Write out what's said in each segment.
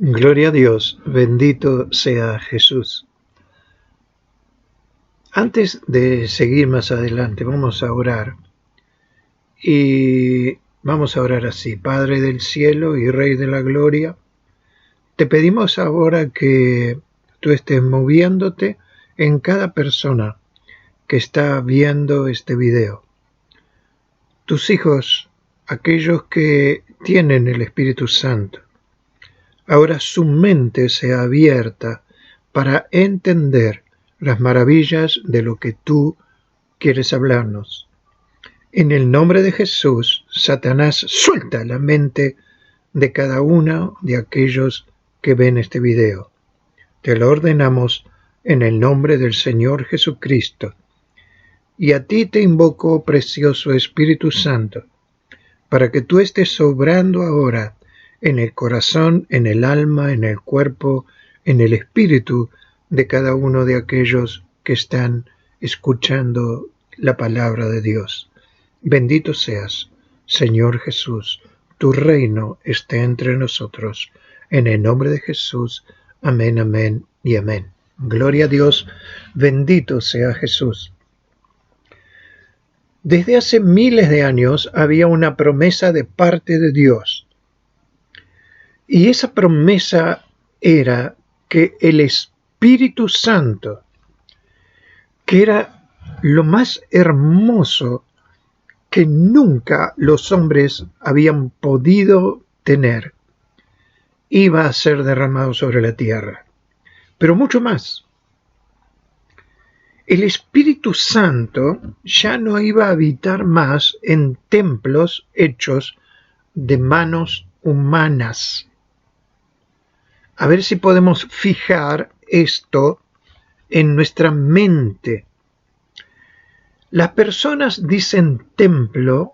Gloria a Dios, bendito sea Jesús. Antes de seguir más adelante, vamos a orar. Y vamos a orar así: Padre del cielo y Rey de la gloria, te pedimos ahora que tú estés moviéndote en cada persona que está viendo este video. Tus hijos, aquellos que tienen el Espíritu Santo, ahora su mente sea abierta para entender las maravillas de lo que tú quieres hablarnos. En el nombre de Jesús, Satanás, suelta la mente de cada uno de aquellos que ven este video. Te lo ordenamos en el nombre del Señor Jesucristo. Y a ti te invoco, precioso Espíritu Santo, para que tú estés obrando ahora en el corazón, en el alma, en el cuerpo, en el espíritu de cada uno de aquellos que están escuchando la palabra de Dios. Bendito seas, Señor Jesús, tu reino esté entre nosotros. En el nombre de Jesús, amén, amén y amén. Gloria a Dios, bendito sea Jesús. Desde hace miles de años había una promesa de parte de Dios. Y esa promesa era que el Espíritu Santo, que era lo más hermoso que nunca los hombres habían podido tener, iba a ser derramado sobre la tierra. Pero mucho más. El Espíritu Santo ya no iba a habitar más en templos hechos de manos humanas. A ver si podemos fijar esto en nuestra mente. Las personas dicen templo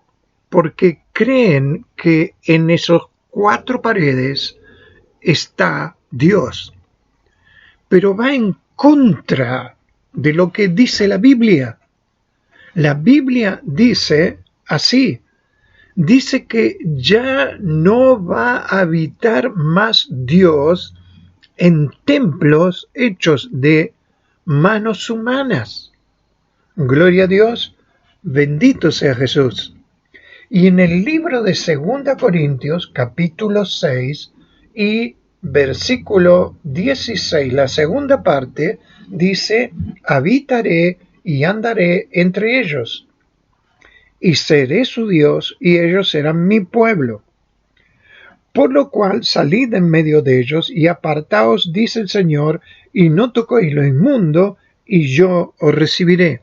porque creen que en esas 4 paredes está Dios. Pero va en contra de lo que dice la Biblia. La Biblia dice así: dice que ya no va a habitar más Dios en templos hechos de manos humanas. Gloria a Dios, bendito sea Jesús. Y en el libro de 2 Corintios, capítulo 6 y versículo 16, la segunda parte, dice: habitaré y andaré entre ellos, y seré su Dios, y ellos serán mi pueblo. Por lo cual salid en medio de ellos, y apartaos, dice el Señor, y no toquéis lo inmundo, y yo os recibiré.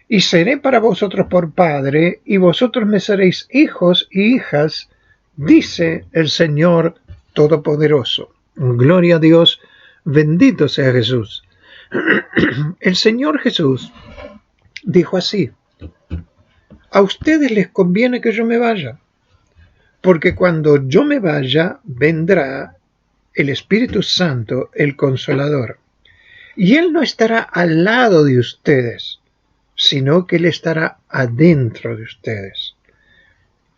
Y seré para vosotros por padre, y vosotros me seréis hijos y hijas, dice el Señor Todopoderoso. Gloria a Dios, bendito sea Jesús. El Señor Jesús dijo así: a ustedes les conviene que yo me vaya, porque cuando yo me vaya, vendrá el Espíritu Santo, el Consolador, y Él no estará al lado de ustedes, sino que Él estará adentro de ustedes.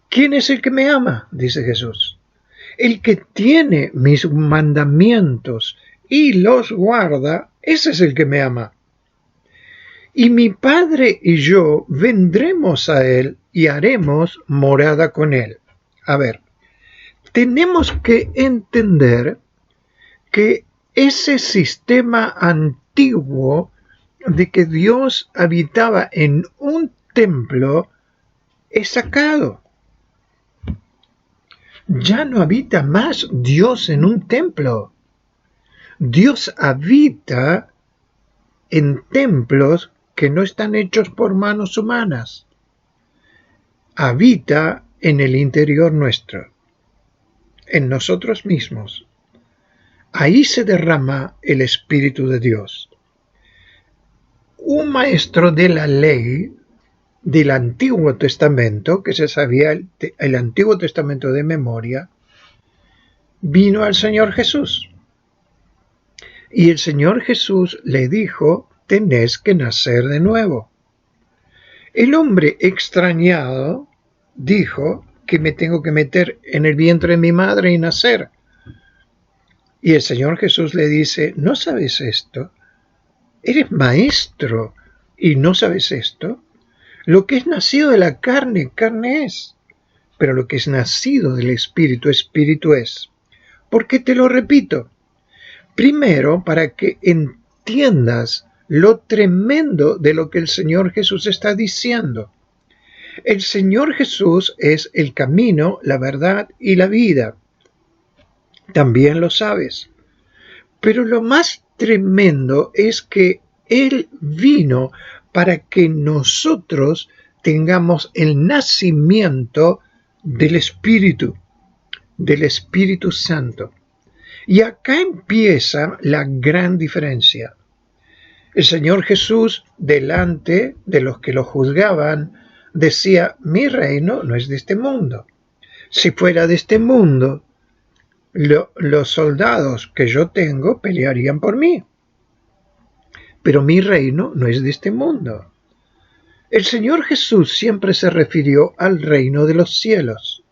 ¿Quién es el que me ama?, dice Jesús. El que tiene mis mandamientos y los guarda, ese es el que me ama. Y mi Padre y yo vendremos a Él y haremos morada con Él. A ver, tenemos que entender que ese sistema antiguo de que Dios habitaba en un templo es sacado. Ya no habita más Dios en un templo. Dios habita en templos que no están hechos por manos humanas. Habita en el interior nuestro, en nosotros mismos. Ahí se derrama el Espíritu de Dios. Un maestro de la ley del Antiguo Testamento, que se sabía el Antiguo Testamento de memoria, vino al Señor Jesús. Y el Señor Jesús le dijo: tenés que nacer de nuevo. El hombre extrañado dijo: que me tengo que meter en el vientre de mi madre y nacer. Y el Señor Jesús le dice, ¿no sabes esto? ¿Eres maestro y no sabes esto? Lo que es nacido de la carne, carne es, pero lo que es nacido del Espíritu, Espíritu es. ¿Por qué te lo repito? Primero, para que entiendas lo tremendo de lo que el Señor Jesús está diciendo. El Señor Jesús es el camino, la verdad y la vida. También lo sabes. Pero lo más tremendo es que Él vino para que nosotros tengamos el nacimiento del Espíritu Santo. Y acá empieza la gran diferencia. El Señor Jesús, delante de los que lo juzgaban, decía, mi reino no es de este mundo. Si fuera de este mundo, los soldados que yo tengo pelearían por mí. Pero mi reino no es de este mundo. El Señor Jesús siempre se refirió al reino de los cielos.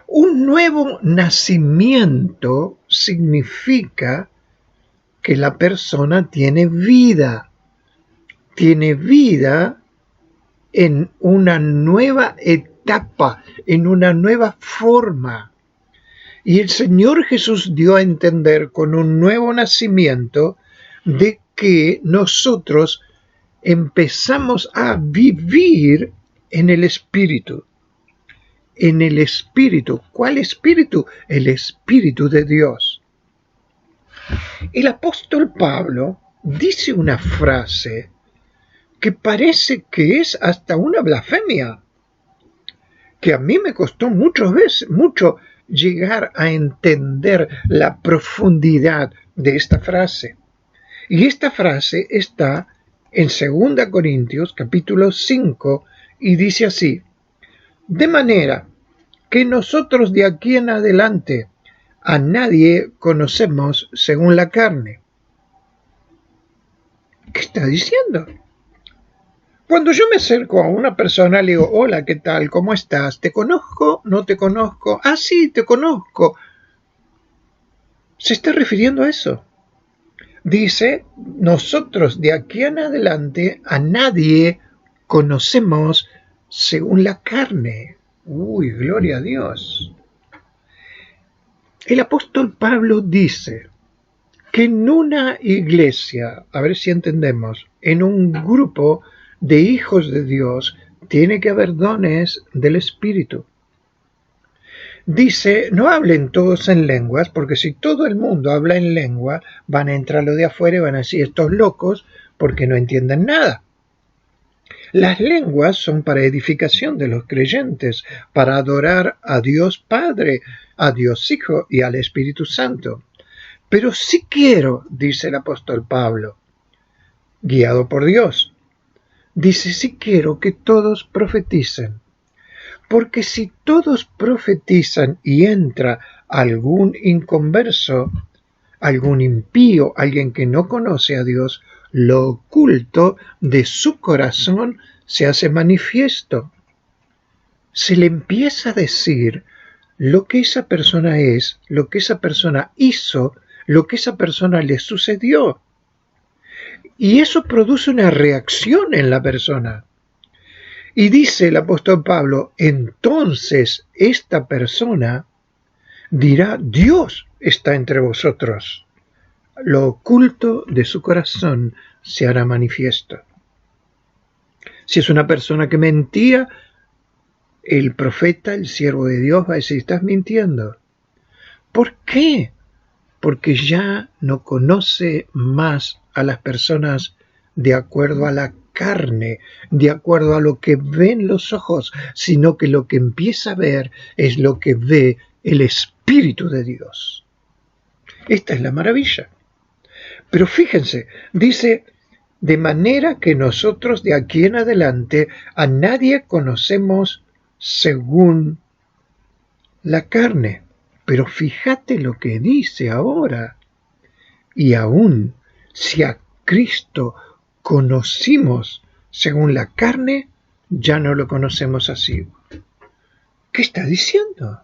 Un nuevo nacimiento significa que la persona tiene vida en una nueva etapa, en una nueva forma. Y el Señor Jesús dio a entender con un nuevo nacimiento de que nosotros empezamos a vivir en el Espíritu. En el Espíritu. ¿Cuál Espíritu? El Espíritu de Dios. El apóstol Pablo dice una frase que parece que es hasta una blasfemia, que a mí me costó mucho llegar a entender la profundidad de esta frase. Y esta frase está en 2 Corintios capítulo 5 y dice así, de manera que nosotros de aquí en adelante a nadie conocemos según la carne. ¿Qué está diciendo? Cuando yo me acerco a una persona, le digo, hola, ¿qué tal? ¿Cómo estás? ¿Te conozco? ¿No te conozco? Ah, sí, te conozco. Se está refiriendo a eso. Dice, nosotros de aquí en adelante a nadie conocemos según la carne. Uy, gloria a Dios. El apóstol Pablo dice que en una iglesia, a ver si entendemos, en un grupo de hijos de Dios, tiene que haber dones del Espíritu. Dice, no hablen todos en lenguas, porque si todo el mundo habla en lengua, van a entrar los de afuera y van a decir, estos locos, porque no entienden nada. Las lenguas son para edificación de los creyentes, para adorar a Dios Padre, a Dios Hijo y al Espíritu Santo. Pero sí quiero, dice el apóstol Pablo, guiado por Dios, dice, sí quiero que todos profeticen. Porque si todos profetizan y entra algún inconverso, algún impío, alguien que no conoce a Dios, lo oculto de su corazón se hace manifiesto. Se le empieza a decir lo que esa persona es, lo que esa persona hizo, lo que esa persona le sucedió. Y eso produce una reacción en la persona. Y dice el apóstol Pablo, entonces esta persona dirá, Dios está entre vosotros. Lo oculto de su corazón se hará manifiesto. Si es una persona que mentía, el profeta, el siervo de Dios, va a decir, estás mintiendo. ¿Por qué? Porque ya no conoce más a las personas de acuerdo a la carne, de acuerdo a lo que ven los ojos, sino que lo que empieza a ver es lo que ve el Espíritu de Dios. Esta es la maravilla. Pero fíjense, dice, de manera que nosotros de aquí en adelante a nadie conocemos según la carne. Pero fíjate lo que dice ahora. Y aún si a Cristo conocimos según la carne, ya no lo conocemos así. ¿Qué está diciendo?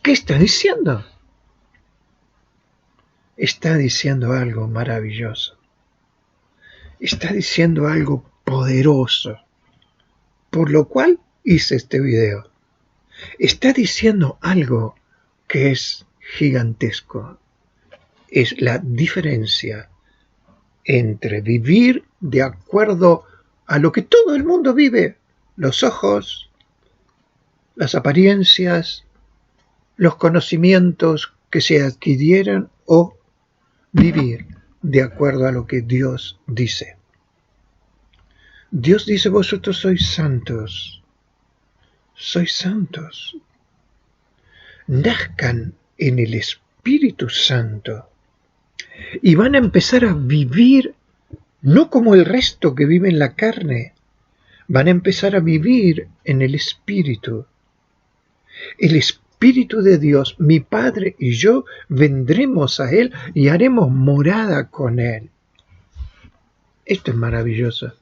¿Qué está diciendo? está diciendo algo maravilloso. Está diciendo algo poderoso, por lo cual hice este video. Está diciendo algo que es gigantesco. Es la diferencia entre vivir de acuerdo a lo que todo el mundo vive, los ojos, las apariencias, los conocimientos que se adquirieron, o vivir de acuerdo a lo que Dios dice. Dios dice: vosotros sois santos, nazcan en el Espíritu Santo y van a empezar a vivir no como el resto que vive en la carne, van a empezar a vivir en el Espíritu. El Espíritu de Dios, mi Padre y yo, vendremos a Él y haremos morada con Él. Esto es maravilloso.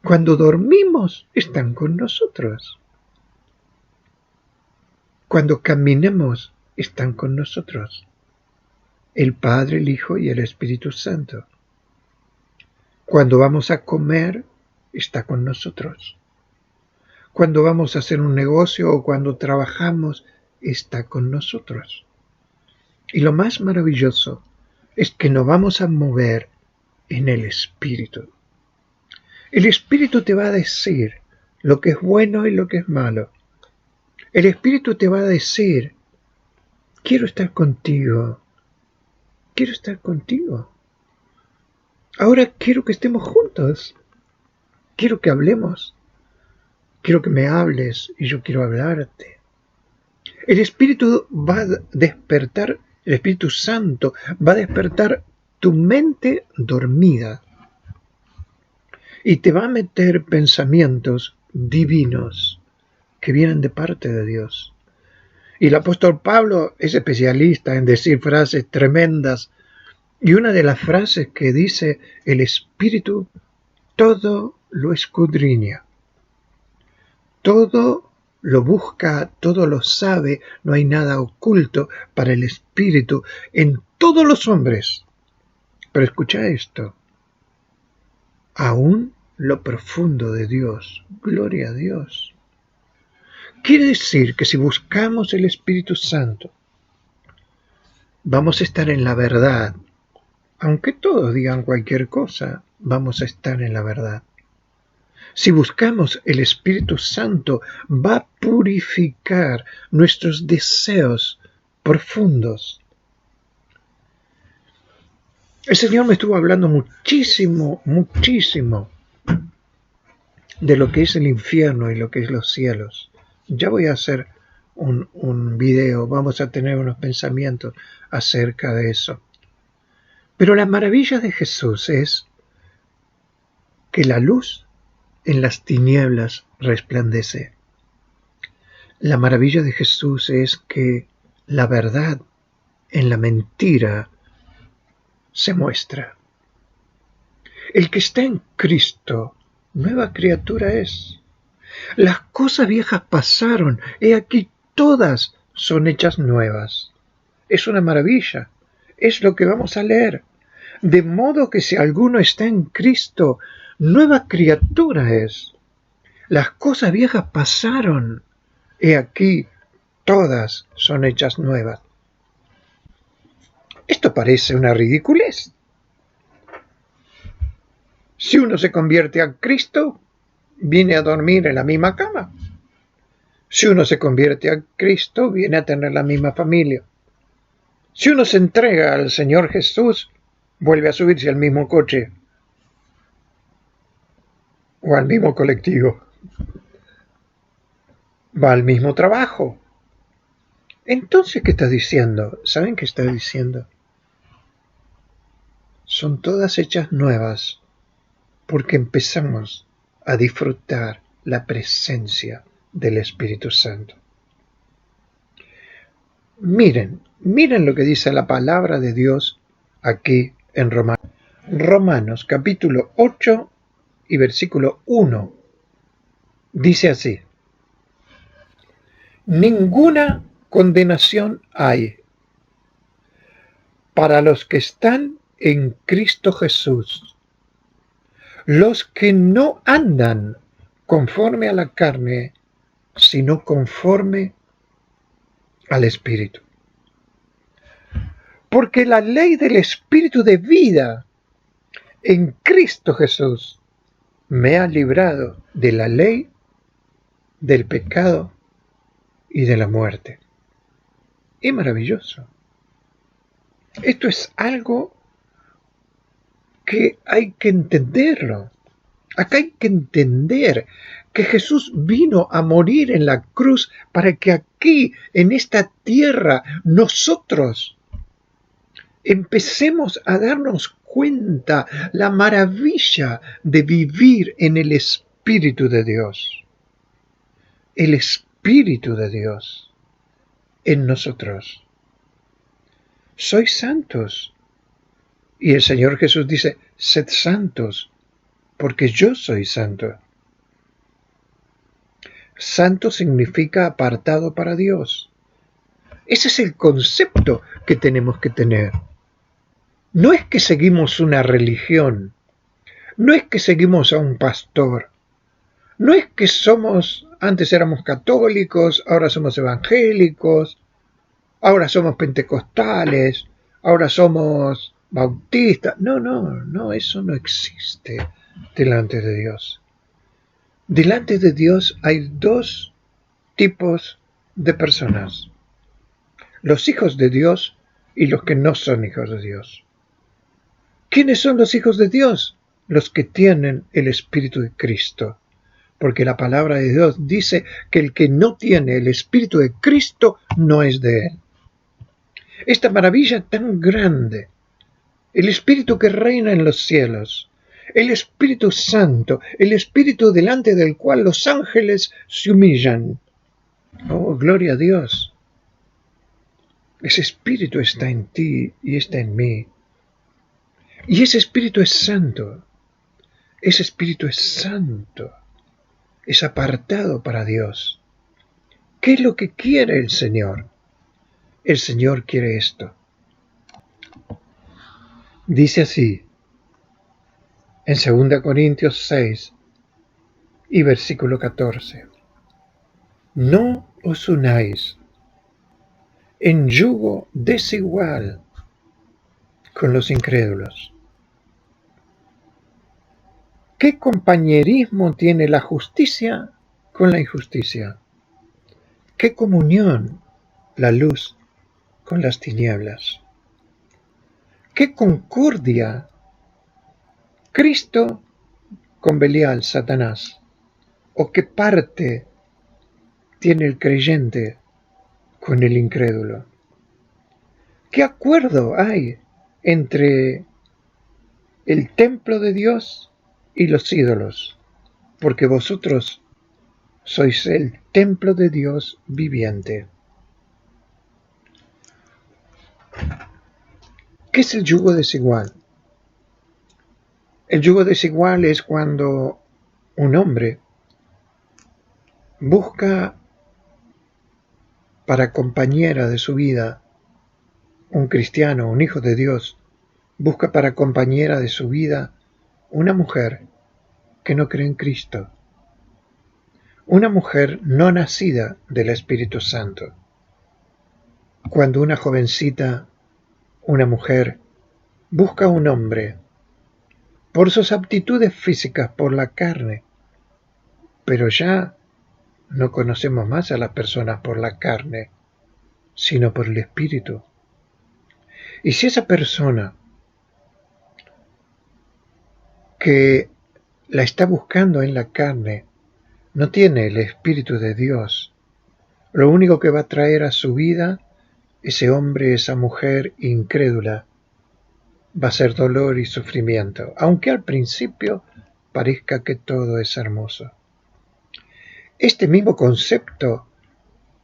Cuando dormimos, están con nosotros. Cuando caminemos, están con nosotros. El Padre, el Hijo y el Espíritu Santo. Cuando vamos a comer, está con nosotros. Cuando vamos a hacer un negocio o cuando trabajamos, está con nosotros. Y lo más maravilloso es que nos vamos a mover en el Espíritu. El Espíritu te va a decir lo que es bueno y lo que es malo. El Espíritu te va a decir: quiero estar contigo. Quiero estar contigo. Ahora quiero que estemos juntos. Quiero que hablemos. Quiero que me hables y yo quiero hablarte. El Espíritu va a despertar, el Espíritu Santo va a despertar tu mente dormida y te va a meter pensamientos divinos que vienen de parte de Dios. Y el apóstol Pablo es especialista en decir frases tremendas, y una de las frases que dice: el Espíritu todo lo escudriña, todo lo busca, todo lo sabe, no hay nada oculto para el Espíritu en todos los hombres. Pero escucha esto: aún lo profundo de Dios. Gloria a Dios. Quiere decir que si buscamos el Espíritu Santo, vamos a estar en la verdad. Aunque todos digan cualquier cosa, vamos a estar en la verdad. Si buscamos el Espíritu Santo, va a purificar nuestros deseos profundos. El Señor me estuvo hablando muchísimo de lo que es el infierno y lo que es los cielos. Ya voy a hacer un video, vamos a tener unos pensamientos acerca de eso. Pero la maravilla de Jesús es que la luz en las tinieblas resplandece. La maravilla de Jesús es que la verdad en la mentira se muestra. El que está en Cristo, nueva criatura es. Las cosas viejas pasaron, he aquí todas son hechas nuevas. Es una maravilla, es lo que vamos a leer. De modo que si alguno está en Cristo, nueva criatura es. Las cosas viejas pasaron, he aquí todas son hechas nuevas. Esto parece una ridiculez. Si uno se convierte a Cristo, viene a dormir en la misma cama. Si uno se convierte a Cristo, viene a tener la misma familia. Si uno se entrega al Señor Jesús, vuelve a subirse al mismo coche o al mismo colectivo. Va al mismo trabajo. Entonces, ¿qué está diciendo? ¿Saben qué está diciendo? Son todas hechas nuevas porque empezamos a disfrutar la presencia del Espíritu Santo. Miren lo que dice la palabra de Dios aquí en Romanos. Romanos capítulo 8 y versículo 1 dice así: ninguna condenación hay para los que están en Cristo Jesús, los que no andan conforme a la carne, sino conforme al Espíritu. Porque la ley del Espíritu de vida en Cristo Jesús me ha librado de la ley, del pecado y de la muerte. Es maravilloso. Esto es algo que hay que entenderlo. Acá hay que entender que Jesús vino a morir en la cruz para que aquí, en esta tierra, nosotros empecemos a darnos cuenta la maravilla de vivir en el Espíritu de Dios. El Espíritu de Dios en nosotros. Sois santos. Y el Señor Jesús dice, sed santos, porque yo soy santo. Santo significa apartado para Dios. Ese es el concepto que tenemos que tener. No es que seguimos una religión, no es que seguimos a un pastor, no es que antes éramos católicos, ahora somos evangélicos, ahora somos pentecostales, ahora somos bautistas. No, eso no existe delante de Dios. Delante de Dios hay dos tipos de personas: los hijos de Dios y los que no son hijos de Dios. ¿Quiénes son los hijos de Dios? Los que tienen el Espíritu de Cristo. Porque la palabra de Dios dice que el que no tiene el Espíritu de Cristo no es de Él. Esta maravilla tan grande, el Espíritu que reina en los cielos, el Espíritu Santo, el Espíritu delante del cual los ángeles se humillan. Oh, gloria a Dios. Ese Espíritu está en ti y está en mí. Y ese Espíritu es santo. Ese Espíritu es santo. Es apartado para Dios. ¿Qué es lo que quiere el Señor? El Señor quiere esto. Dice así, en 2 Corintios 6 y versículo 14. No os unáis en yugo desigual con los incrédulos. ¿Qué compañerismo tiene la justicia con la injusticia? ¿Qué comunión la luz con las tinieblas? ¿Qué concordia Cristo con Belial, Satanás? ¿O qué parte tiene el creyente con el incrédulo? ¿Qué acuerdo hay entre el templo de Dios y los ídolos? Porque vosotros sois el templo de Dios viviente. ¿Qué es el yugo desigual? El yugo desigual es cuando un hombre busca para compañera de su vida, un cristiano, un hijo de Dios, busca para compañera de su vida una mujer que no cree en Cristo, una mujer no nacida del Espíritu Santo. Cuando una jovencita, una mujer, busca a un hombre por sus aptitudes físicas, por la carne, pero ya no conocemos más a las personas por la carne, sino por el Espíritu. Y si esa persona que la está buscando en la carne no tiene el Espíritu de Dios, lo único que va a traer a su vida ese hombre, esa mujer incrédula, va a ser dolor y sufrimiento, aunque al principio parezca que todo es hermoso. Este mismo concepto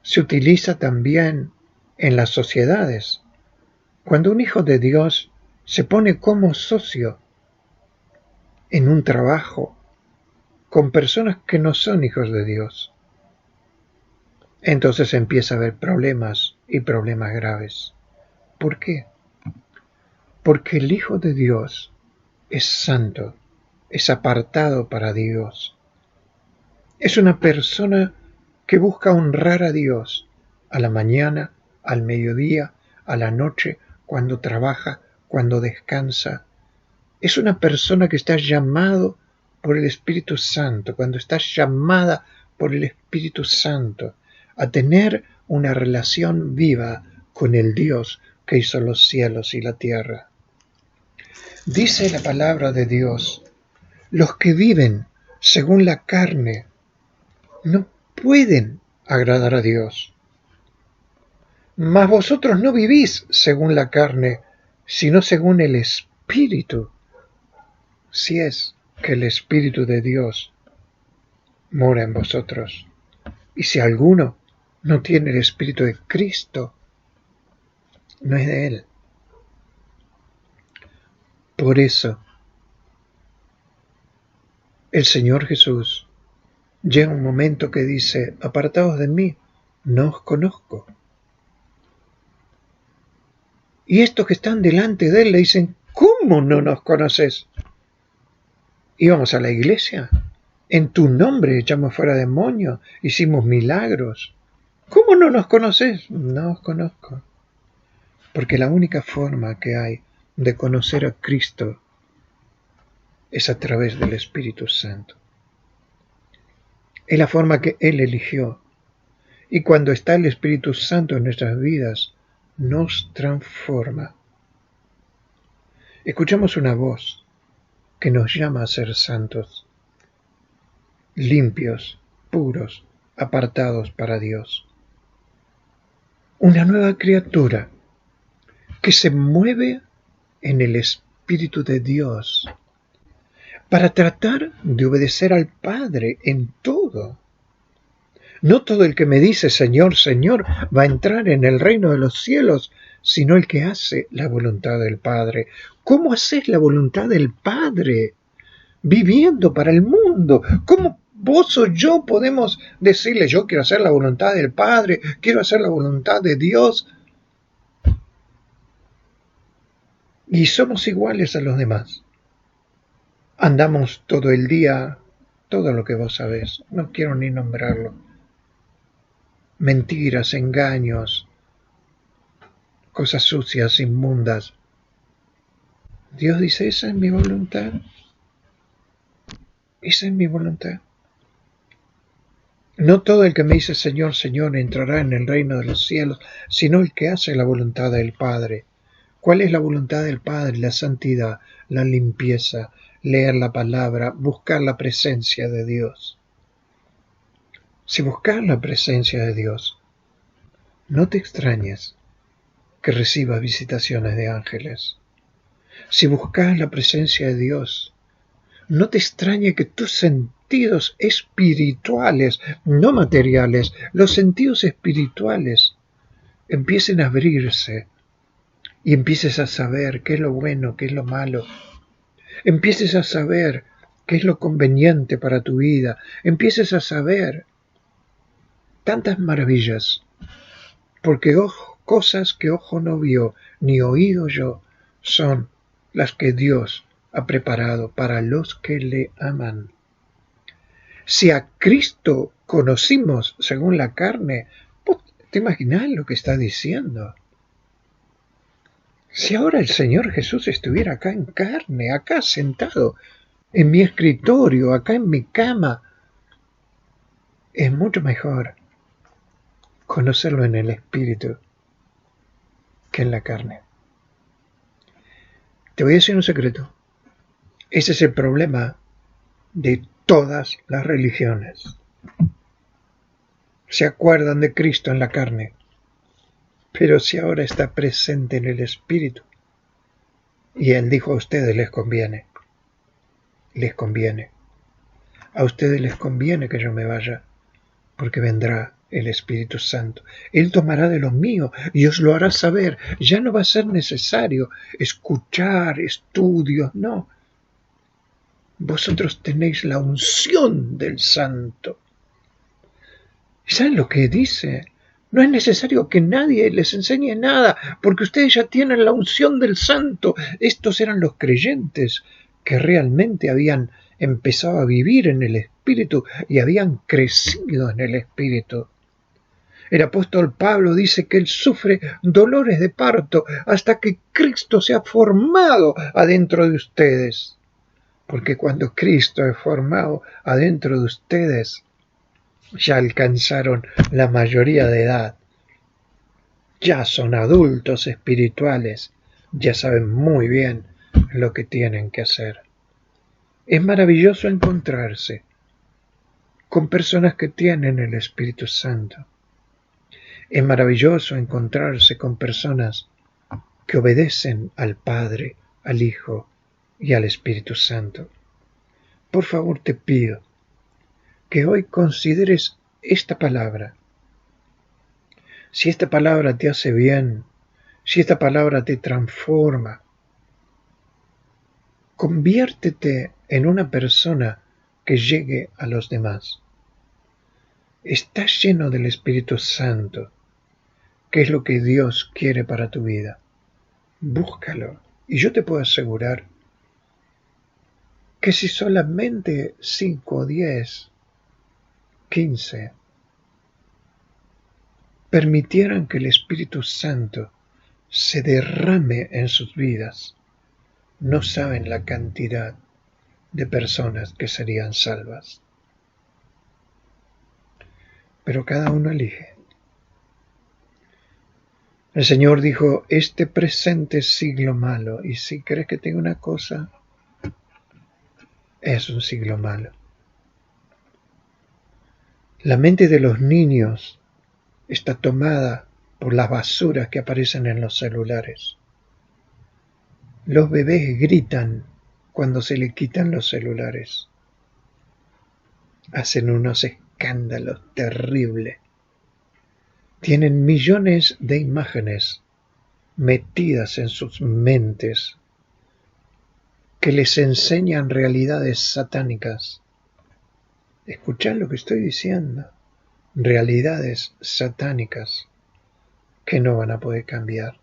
se utiliza también en las sociedades. Cuando un hijo de Dios se pone como socio en un trabajo con personas que no son hijos de Dios, entonces empieza a haber problemas y problemas graves. ¿Por qué? porque el Hijo de Dios es santo, es apartado para Dios. Es una persona que busca honrar a Dios a la mañana, al mediodía, a la noche, cuando trabaja, cuando descansa. Es una persona que está llamado por el Espíritu Santo, cuando está llamada por el Espíritu Santo a tener una relación viva con el Dios que hizo los cielos y la tierra. Dice la palabra de Dios, los que viven según la carne no pueden agradar a Dios. Mas vosotros no vivís según la carne, sino según el Espíritu, si es que el Espíritu de Dios mora en vosotros. Y si alguno no tiene el Espíritu de Cristo, no es de Él. Por eso, el Señor Jesús llega un momento que dice, apartaos de mí, no os conozco. Y estos que están delante de Él le dicen, ¿cómo no nos conoces? Íbamos a la iglesia, en tu nombre echamos fuera demonios, hicimos milagros. ¿Cómo no nos conoces? No os conozco. Porque la única forma que hay de conocer a Cristo es a través del Espíritu Santo. Es la forma que Él eligió. Y cuando está el Espíritu Santo en nuestras vidas, nos transforma. Escuchamos una voz que nos llama a ser santos, limpios, puros, apartados para Dios. Una nueva criatura que se mueve en el Espíritu de Dios para tratar de obedecer al Padre en todo. No todo el que me dice Señor, Señor va a entrar en el reino de los cielos, sino el que hace la voluntad del Padre. ¿Cómo haces la voluntad del Padre? Viviendo para el mundo. ¿Cómo vos o yo podemos decirle yo quiero hacer la voluntad del Padre, quiero hacer la voluntad de Dios? Y somos iguales a los demás. Andamos todo el día, todo lo que vos sabés, no quiero ni nombrarlo. Mentiras, engaños, cosas sucias, inmundas. Dios dice, esa es mi voluntad. Esa es mi voluntad. No todo el que me dice Señor, Señor entrará en el reino de los cielos, sino el que hace la voluntad del Padre. ¿Cuál es la voluntad del Padre? La santidad, la limpieza, leer la palabra, buscar la presencia de Dios. Si buscas la presencia de Dios, no te extrañes que recibas visitaciones de ángeles. Si buscas la presencia de Dios, no te extrañe que tus sentidos espirituales, no materiales, los sentidos espirituales empiecen a abrirse y empieces a saber qué es lo bueno, qué es lo malo. Empieces a saber qué es lo conveniente para tu vida. Empieces a saber tantas maravillas, porque cosas que ojo no vio, ni oído yo, son las que Dios ha preparado para los que le aman. Si a Cristo conocimos según la carne, ¿te imaginas lo que está diciendo? Si ahora el Señor Jesús estuviera acá en carne, acá sentado en mi escritorio, acá en mi cama, es mucho mejor conocerlo en el Espíritu que en la carne. Te voy a decir un secreto. Ese es el problema de todas las religiones. Se acuerdan de Cristo en la carne, pero si ahora está presente en el Espíritu, y Él dijo a ustedes les conviene, a ustedes les conviene que yo me vaya, porque vendrá el Espíritu Santo. Él tomará de lo mío y os lo hará saber. Ya no va a ser necesario escuchar estudios, no. Vosotros tenéis la unción del Santo. ¿Y saben lo que dice? No es necesario que nadie les enseñe nada, porque ustedes ya tienen la unción del Santo. Estos eran los creyentes que realmente habían empezado a vivir en el Espíritu y habían crecido en el Espíritu. El apóstol Pablo dice que él sufre dolores de parto hasta que Cristo se ha formado adentro de ustedes. Porque cuando Cristo es formado adentro de ustedes, ya alcanzaron la mayoría de edad. Ya son adultos espirituales. Ya saben muy bien lo que tienen que hacer. Es maravilloso encontrarse con personas que tienen el Espíritu Santo. Es maravilloso encontrarse con personas que obedecen al Padre, al Hijo y al Espíritu Santo. Por favor, te pido que hoy consideres esta palabra. Si esta palabra te hace bien, si esta palabra te transforma, conviértete en una persona que llegue a los demás. Estás lleno del Espíritu Santo. ¿Qué es lo que Dios quiere para tu vida? Búscalo. Y yo te puedo asegurar que si solamente 5, 10, 15 permitieran que el Espíritu Santo se derrame en sus vidas, no saben la cantidad de personas que serían salvas. Pero cada uno elige. El Señor dijo, este presente siglo malo, y si crees que tengo una cosa, es un siglo malo. La mente de los niños está tomada por las basuras que aparecen en los celulares. Los bebés gritan cuando se les quitan los celulares. Hacen unos escándalos terribles. Tienen millones de imágenes metidas en sus mentes que les enseñan realidades satánicas. Escuchad lo que estoy diciendo. Realidades satánicas que no van a poder cambiar.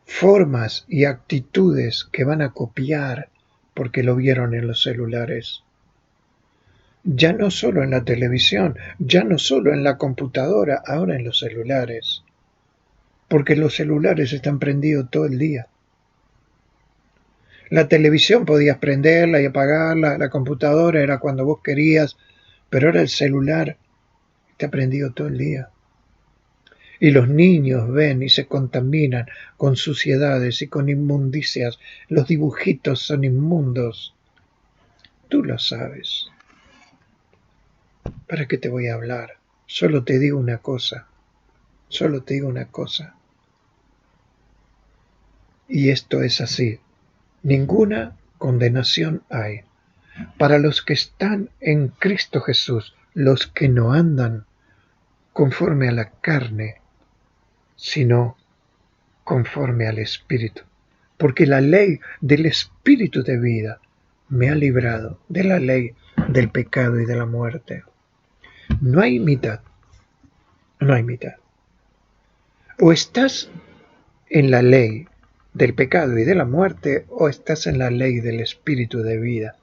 Formas y actitudes que van a copiar porque lo vieron en los celulares. Ya no solo en la televisión, ya no solo en la computadora, ahora en los celulares. Porque los celulares están prendidos todo el día. La televisión podías prenderla y apagarla, la computadora era cuando vos querías, pero ahora el celular está prendido todo el día. Y los niños ven y se contaminan con suciedades y con inmundicias. Los dibujitos son inmundos. Tú lo sabes. ¿Para qué te voy a hablar? Solo te digo una cosa. Solo te digo una cosa. Y esto es así. Ninguna condenación hay para los que están en Cristo Jesús, los que no andan conforme a la carne, sino conforme al Espíritu. Porque la ley del Espíritu de vida me ha librado de la ley del pecado y de la muerte. No hay mitad. No hay mitad. O estás en la ley del pecado y de la muerte, o estás en la ley del Espíritu de vida.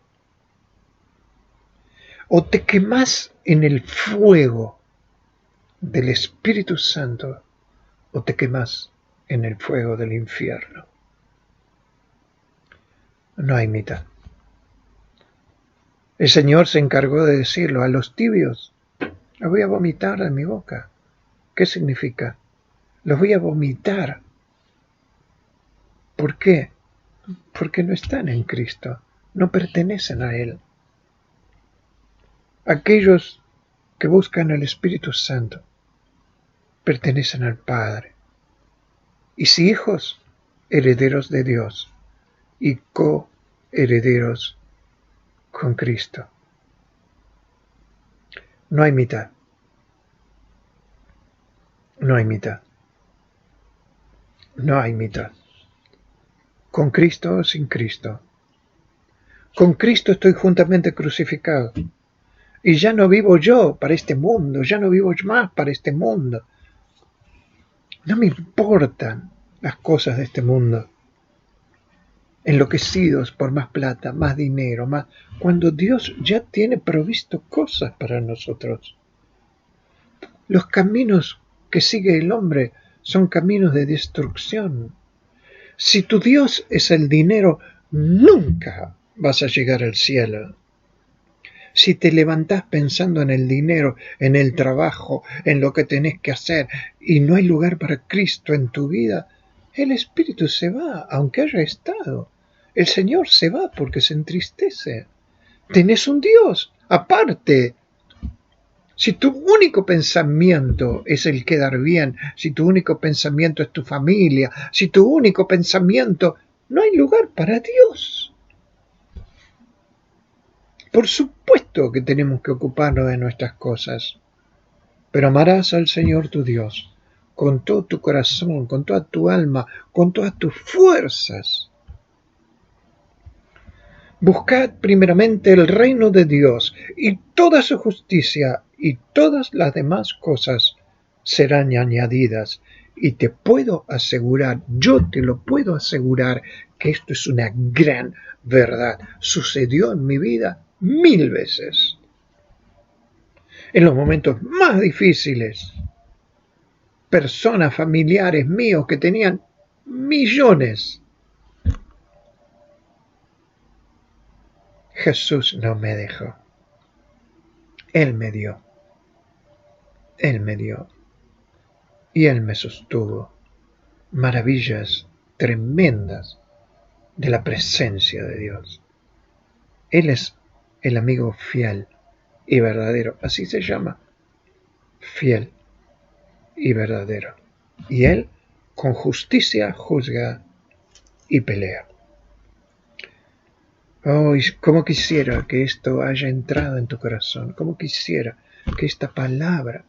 O te quemas en el fuego del Espíritu Santo, o te quemas en el fuego del infierno. No hay mitad. El Señor se encargó de decirlo a los tibios. Los voy a vomitar de mi boca. ¿Qué significa? Los voy a vomitar. ¿Por qué? Porque no están en Cristo, no pertenecen a Él. Aquellos que buscan al Espíritu Santo pertenecen al Padre. Y si hijos, herederos de Dios y coherederos con Cristo. No hay mitad. No hay mitad. No hay mitad. Con Cristo o sin Cristo. Con Cristo estoy juntamente crucificado. Y ya no vivo yo para este mundo, ya no vivo más para este mundo. No me importan las cosas de este mundo. Enloquecidos por más plata, más dinero, más, cuando Dios ya tiene provisto cosas para nosotros. Los caminos que sigue el hombre son caminos de destrucción. Si tu Dios es el dinero, nunca vas a llegar al cielo. Si te levantás pensando en el dinero, en el trabajo, en lo que tenés que hacer, y no hay lugar para Cristo en tu vida, el Espíritu se va, aunque haya estado. El Señor se va porque se entristece. Tenés un Dios aparte. Si tu único pensamiento es el quedar bien, si tu único pensamiento es tu familia, si tu único pensamiento, no hay lugar para Dios. Por supuesto que tenemos que ocuparnos de nuestras cosas, pero amarás al Señor tu Dios con todo tu corazón, con toda tu alma, con todas tus fuerzas. Buscad primeramente el reino de Dios y toda su justicia, y todas las demás cosas serán añadidas. Y te puedo asegurar, yo te lo puedo asegurar, que esto es una gran verdad. Sucedió en mi vida 1000 veces. En los momentos más difíciles, personas, familiares míos que tenían millones, Jesús no me dejó. Él me dio. Él me dio. Y Él me sostuvo. Maravillas tremendas de la presencia de Dios. Él es el amigo fiel y verdadero. Así se llama. Fiel y verdadero. Y Él con justicia juzga y pelea. Oh, cómo quisiera que esto haya entrado en tu corazón. Cómo quisiera que esta palabra,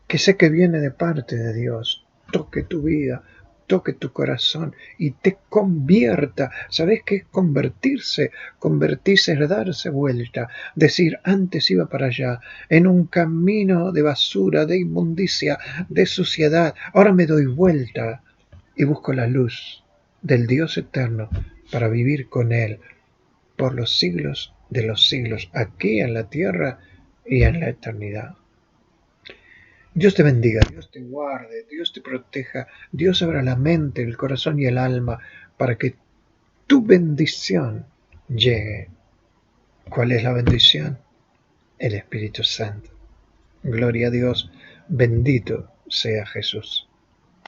que sé que viene de parte de Dios, toque tu vida, toque tu corazón y te convierta. ¿Sabes qué es convertirse? Convertirse es darse vuelta. Decir, antes iba para allá, en un camino de basura, de inmundicia, de suciedad. Ahora me doy vuelta y busco la luz del Dios eterno para vivir con Él por los siglos de los siglos, aquí en la tierra y en la eternidad. Dios te bendiga, Dios te guarde, Dios te proteja, Dios abra la mente, el corazón y el alma para que tu bendición llegue. ¿Cuál es la bendición? El Espíritu Santo. Gloria a Dios, bendito sea Jesús.